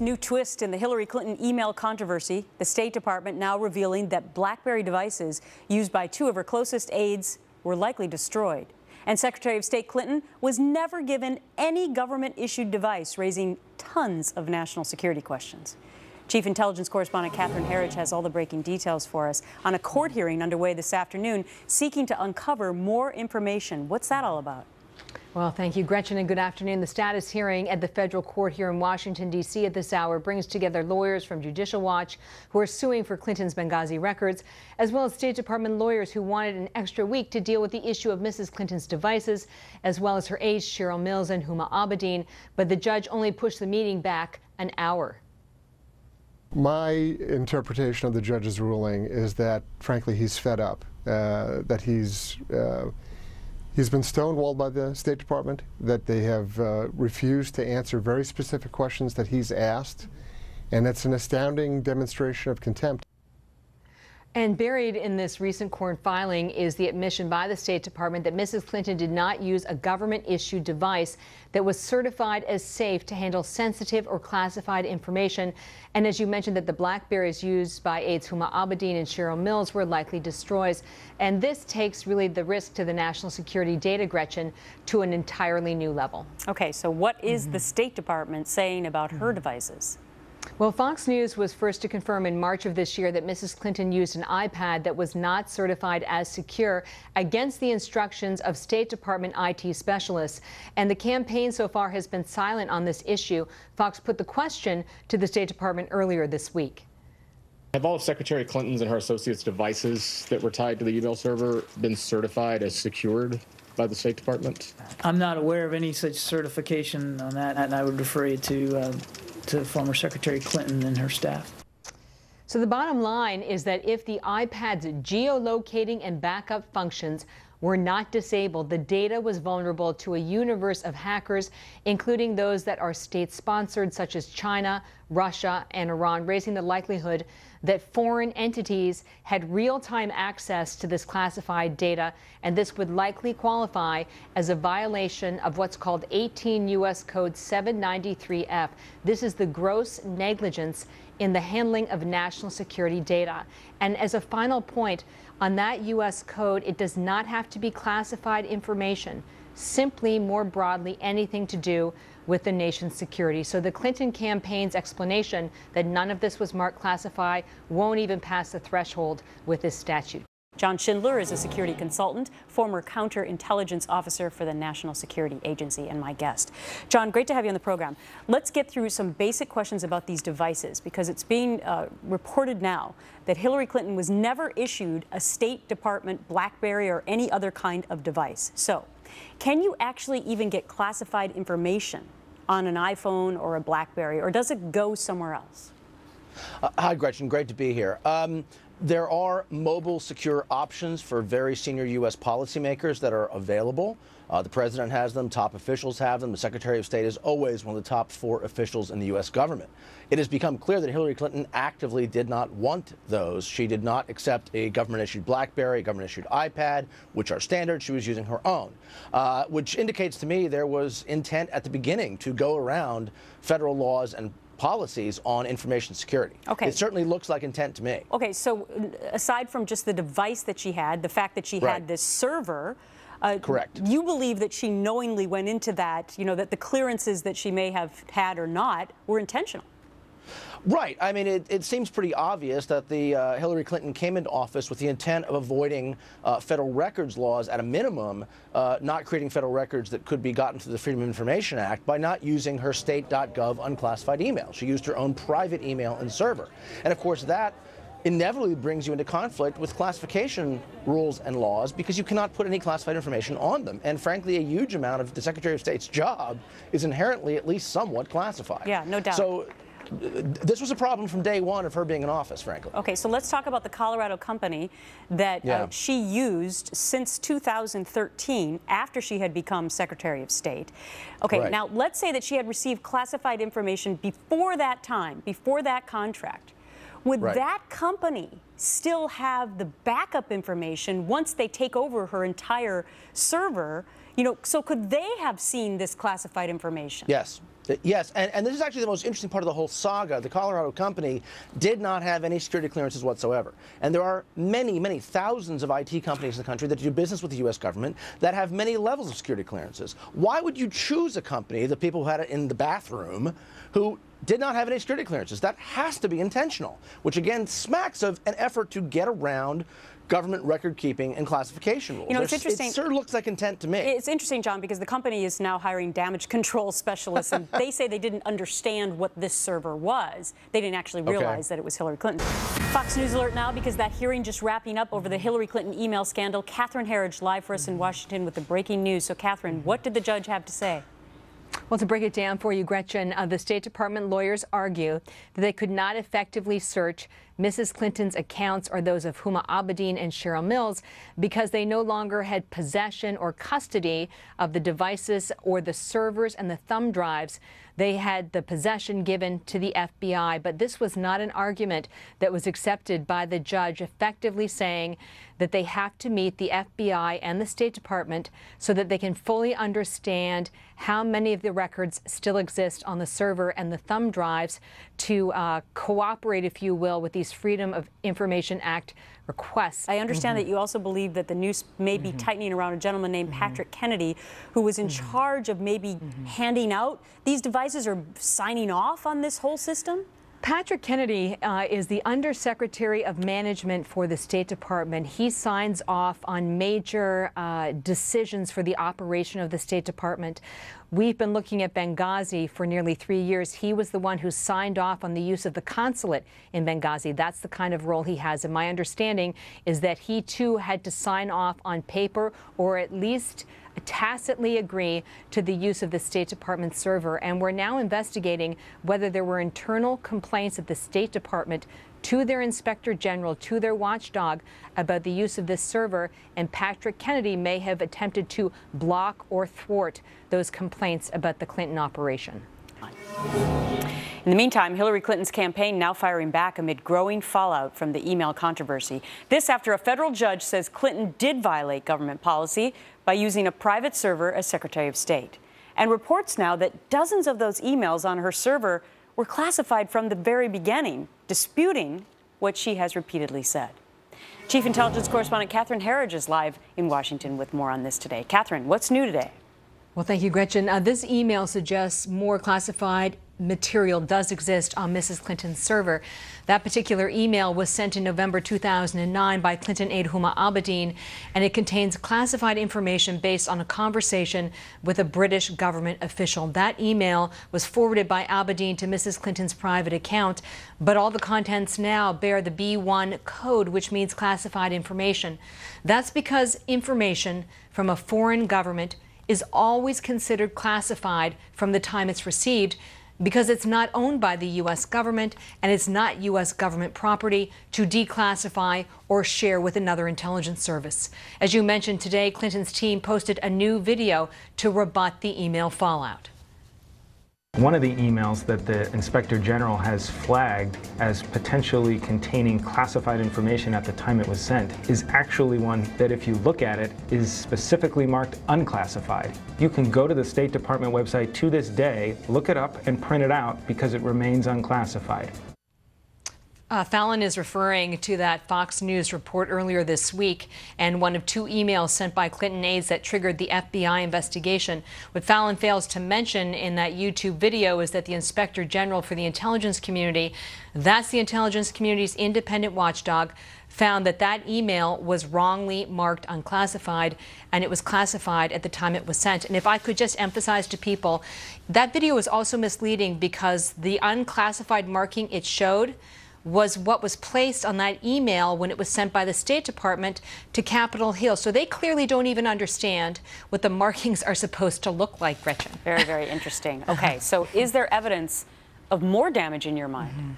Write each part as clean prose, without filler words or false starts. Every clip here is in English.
New twist in the Hillary Clinton email controversy. The State Department now revealing that BlackBerry devices used by two of her closest aides were likely destroyed. And Secretary of State Clinton was never given any government-issued device, raising tons of national security questions. Chief Intelligence Correspondent Catherine Herridge has all the breaking details for us on a court hearing underway this afternoon seeking to uncover more information. What's that all about? Well, thank you, Gretchen, and good afternoon. The status hearing at the federal court here in Washington, D.C. at this hour brings together lawyers from Judicial Watch who are suing for Clinton's Benghazi records, as well as State Department lawyers who wanted an extra week to deal with the issue of Mrs. Clinton's devices, as well as her aides Cheryl Mills and Huma Abedin. But the judge only pushed the meeting back an hour. My interpretation of the judge's ruling is that, frankly, he's fed up, that he's been stonewalled by the State Department, that they have refused to answer very specific questions that he's asked, and it's an astounding demonstration of contempt. And buried in this recent court filing is the admission by the State Department that Mrs. Clinton did not use a government-issued device that was certified as safe to handle sensitive or classified information. And as you mentioned, that the BlackBerries used by aides Huma Abedin and Cheryl Mills were likely destroyed. And this takes really the risk to the national security data, Gretchen, to an entirely new level. Okay, so what is the State Department saying about her devices? Well, Fox News was first to confirm in March of this year that Mrs. Clinton used an iPad that was not certified as secure against the instructions of State Department IT specialists. And the campaign so far has been silent on this issue. Fox put the question to the State Department earlier this week. Have all of Secretary Clinton's and her associates' devices that were tied to the email server been certified as secured by the State Department? I'm not aware of any such certification on that, and I would refer you to former Secretary Clinton and her staff. So the bottom line is that if the iPad's geolocating and backup functions were not disabled, the data was vulnerable to a universe of hackers, including those that are state-sponsored, such as China, Russia, and Iran, raising the likelihood that foreign entities had real-time access to this classified data, and this would likely qualify as a violation of what's called 18 U.S. Code 793F. This is the gross negligence in the handling of national security data. And as a final point, on that U.S. code, it does not have to be classified information, simply more broadly anything to do with the nation's security. So the Clinton campaign's explanation that none of this was marked classified won't even pass the threshold with this statute. John Schindler is a security consultant, former counterintelligence officer for the National Security Agency, and my guest. John, great to have you on the program. Let's get through some basic questions about these devices, because it's being reported now that Hillary Clinton was never issued a State Department BlackBerry or any other kind of device. So, can you actually even get classified information on an iPhone or a BlackBerry, or does it go somewhere else? Hi, Gretchen. Great to be here. There are mobile secure options for very senior U.S. policymakers that are available. The president has them, top officials have them. The Secretary of State is always one of the top 4 officials in the U.S. government. It has become clear that Hillary Clinton actively did not want those. She did not accept a government-issued BlackBerry, a government-issued iPad, which are standard. She was using her own, which indicates to me there was intent at the beginning to go around federal laws and policies on information security. Okay. It certainly looks like intent to me. Okay, so aside from just the device that she had, the fact that she had this server, correct. You believe that she knowingly went into that, you know, that the clearances that she may have had or not were intentional. Right. I mean, it seems pretty obvious that the Hillary Clinton came into office with the intent of avoiding federal records laws at a minimum, not creating federal records that could be gotten through the Freedom of Information Act by not using her state.gov unclassified email. She used her own private email and server. And of course, that inevitably brings you into conflict with classification rules and laws because you cannot put any classified information on them. And frankly, a huge amount of the Secretary of State's job is inherently at least somewhat classified. Yeah, no doubt. So this was a problem from day one of her being in office, frankly. Okay, so let's talk about the Colorado company that she used since 2013, after she had become Secretary of State. Okay, now let's say that she had received classified information before that time, before that contract. Would that company still have the backup information once they take over her entire server? You know, so could they have seen this classified information? Yes. Yes, and this is actually the most interesting part of the whole saga. The Colorado company did not have any security clearances whatsoever. And there are many, many thousands of IT companies in the country that do business with the U.S. government that have many levels of security clearances. Why would you choose a company, the people who had it in the bathroom, who did not have any security clearances? That has to be intentional, which again smacks of an effort to get around government record-keeping and classification rules. You know, it's interesting. It sort of looks like intent to me. It's interesting, John, because the company is now hiring damage control specialists, and they say they didn't understand what this server was. They didn't actually realize that it was Hillary Clinton. Fox News alert now, because that hearing just wrapping up over the Hillary Clinton email scandal. Catherine Herridge live for us in Washington with the breaking news. So, Catherine, what did the judge have to say? Well, to break it down for you, Gretchen, the State Department lawyers argue that they could not effectively search Mrs. Clinton's accounts or those of Huma Abedin and Cheryl Mills because they no longer had possession or custody of the devices or the servers and the thumb drives. They had the possession given to the FBI, but this was not an argument that was accepted by the judge, effectively saying that they have to meet the FBI and the State Department so that they can fully understand how many of the records still exist on the server and the thumb drives to cooperate, if you will, with these Freedom of Information Act requests. I understand that you also believe that the Noose may be tightening around a gentleman named Patrick Kennedy, who was in charge of maybe handing out these devices or signing off on this whole system? Patrick Kennedy is the Undersecretary of Management for the State Department. He signs off on major decisions for the operation of the State Department. We've been looking at Benghazi for nearly 3 years. He was the one who signed off on the use of the consulate in Benghazi. That's the kind of role he has. And my understanding is that he, too, had to sign off on paper or at least tacitly agree to the use of the State Department server. And we're now investigating whether there were internal complaints at the State Department to their Inspector General, to their watchdog, about the use of this server, and Patrick Kennedy may have attempted to block or thwart those complaints about the Clinton operation. In the meantime, Hillary Clinton's campaign now firing back amid growing fallout from the email controversy. This after a federal judge says Clinton did violate government policy by using a private server as Secretary of State. And reports now that dozens of those emails on her server were classified from the very beginning, disputing what she has repeatedly said. Chief Intelligence Correspondent Catherine Herridge is live in Washington with more on this today. Catherine, what's new today? Well, thank you, Gretchen. This email suggests more classified material does exist on Mrs. Clinton's server. That particular email was sent in November 2009 by Clinton aide Huma Abedin, and it contains classified information based on a conversation with a British government official. That email was forwarded by Abedin to Mrs. Clinton's private account, but all the contents now bear the B1 code, which means classified information. That's because information from a foreign government is always considered classified from the time it's received, because it's not owned by the U.S. government and it's not U.S. government property to declassify or share with another intelligence service. As you mentioned today, Clinton's team posted a new video to rebut the email fallout. One of the emails that the Inspector General has flagged as potentially containing classified information at the time it was sent is actually one that, if you look at it, is specifically marked unclassified. You can go to the State Department website to this day, look it up, and print it out because it remains unclassified. Fallon is referring to that Fox News report earlier this week and one of 2 emails sent by Clinton aides that triggered the FBI investigation. What Fallon fails to mention in that YouTube video is that the Inspector General for the intelligence community, that's the intelligence community's independent watchdog, found that that email was wrongly marked unclassified, and it was classified at the time it was sent. And if I could just emphasize to people, that video was also misleading because the unclassified marking it showed was what was placed on that email when it was sent by the State Department to Capitol Hill. So they clearly don't even understand what the markings are supposed to look like, Gretchen. Very, very interesting. Okay, so is there evidence of more damage in your mind?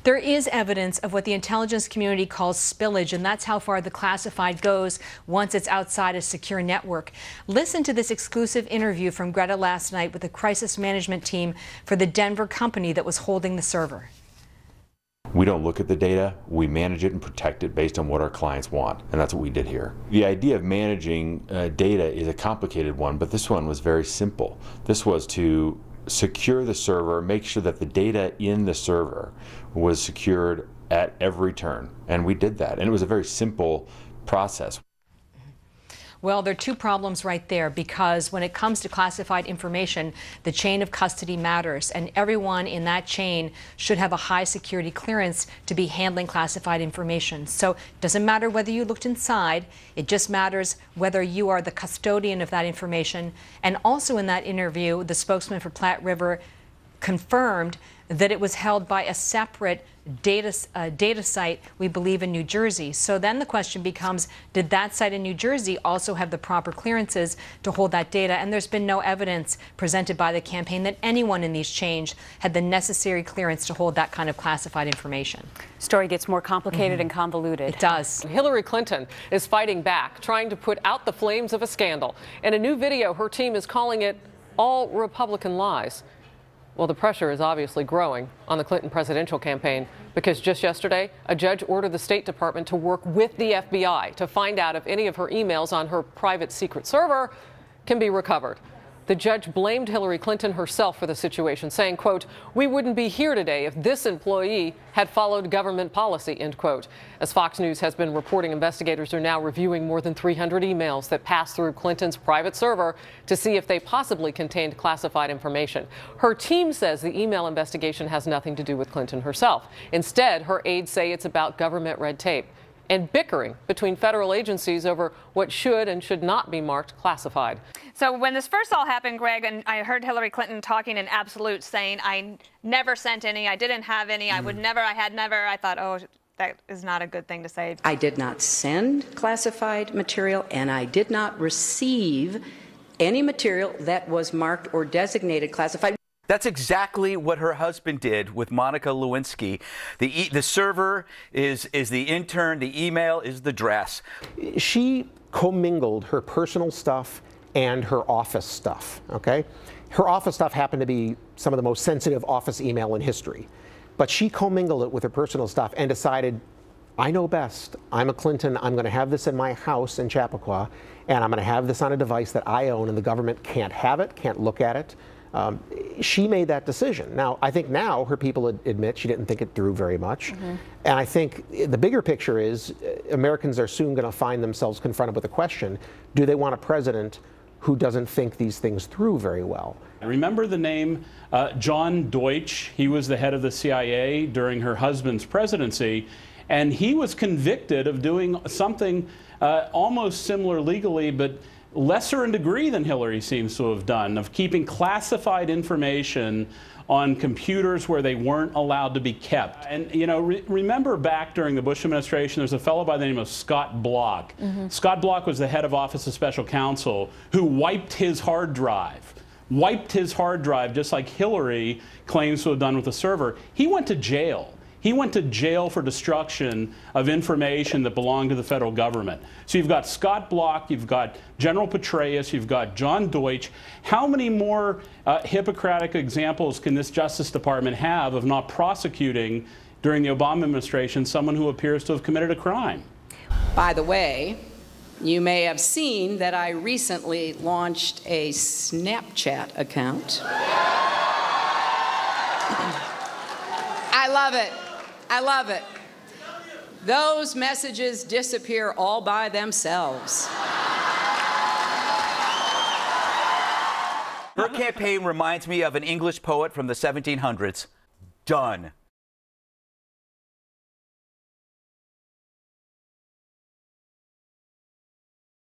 There is evidence of what the intelligence community calls spillage, and that's how far the classified goes once it's outside a secure network. Listen to this exclusive interview from Greta last night with the crisis management team for the Denver company that was holding the server. We don't look at the data, we manage it and protect it based on what our clients want, and that's what we did here. The idea of managing data is a complicated one, but this one was very simple. This was to secure the server, make sure that the data in the server was secured at every turn. And we did that. And it was a very simple process. Well, there are two problems right there, because when it comes to classified information, the chain of custody matters, and everyone in that chain should have a high security clearance to be handling classified information. So it doesn't matter whether you looked inside, it just matters whether you are the custodian of that information. And also in that interview, the spokesman for Platte River confirmed that it was held by a separate data site, we believe, in New Jersey. So then the question becomes, did that site in New Jersey also have the proper clearances to hold that data? And there's been no evidence presented by the campaign that anyone in these chains had the necessary clearance to hold that kind of classified information. Story gets more complicated and convoluted. It does. Hillary Clinton is fighting back, trying to put out the flames of a scandal. In a new video, her team is calling it all Republican lies. Well, the pressure is obviously growing on the Clinton presidential campaign, because just yesterday, a judge ordered the State Department to work with the FBI to find out if any of her emails on her private secret server can be recovered. The judge blamed Hillary Clinton herself for the situation, saying, quote, "We wouldn't be here today if this employee had followed government policy," end quote. As Fox News has been reporting, investigators are now reviewing more than 300 emails that passed through Clinton's private server to see if they possibly contained classified information. Her team says the email investigation has nothing to do with Clinton herself. Instead, her aides say it's about government red tape and bickering between federal agencies over what should and should not be marked classified. So when this first all happened, Greg, and I heard Hillary Clinton talking in absolutes, saying, I never sent any, I didn't have any, I would never, I had never, I thought, oh, that is not a good thing to say. I did not send classified material, and I did not receive any material that was marked or designated classified. That's exactly what her husband did with Monica Lewinsky. The server is the intern, the email is the dress. She commingled her personal stuff and her office stuff, okay? Her office stuff happened to be some of the most sensitive office email in history. But she commingled it with her personal stuff and decided, I know best. I'm a Clinton. I'm going to have this in my house in Chappaqua, and I'm going to have this on a device that I own, and the government can't have it, can't look at it. She made that decision. Now, I think now her people admit she didn't think it through very much. And I think the bigger picture is Americans are soon going to find themselves confronted with a question, do they want a president who doesn't think these things through very well? Remember the name John Deutsch? He was the head of the CIA during her husband's presidency, and he was convicted of doing something almost similar legally, but lesser in degree than Hillary seems to have done, of keeping classified information on computers where they weren't allowed to be kept. And, you know, remember back during the Bush administration, there's a fellow by the name of Scott Bloch. Scott Bloch was the head of Office of Special Counsel who wiped his hard drive. Just like Hillary claims to have done with the server. He went to jail. He went to jail for destruction of information that belonged to the federal government. So you've got Scott Bloch, you've got General Petraeus, you've got John Deutsch. How many more Hippocratic examples can this Justice Department have of not prosecuting, during the Obama administration, someone who appears to have committed a crime? By the way, you may have seen that I recently launched a Snapchat account. I love it. I love it. Those messages disappear all by themselves. Her campaign reminds me of an English poet from the 1700s. Done.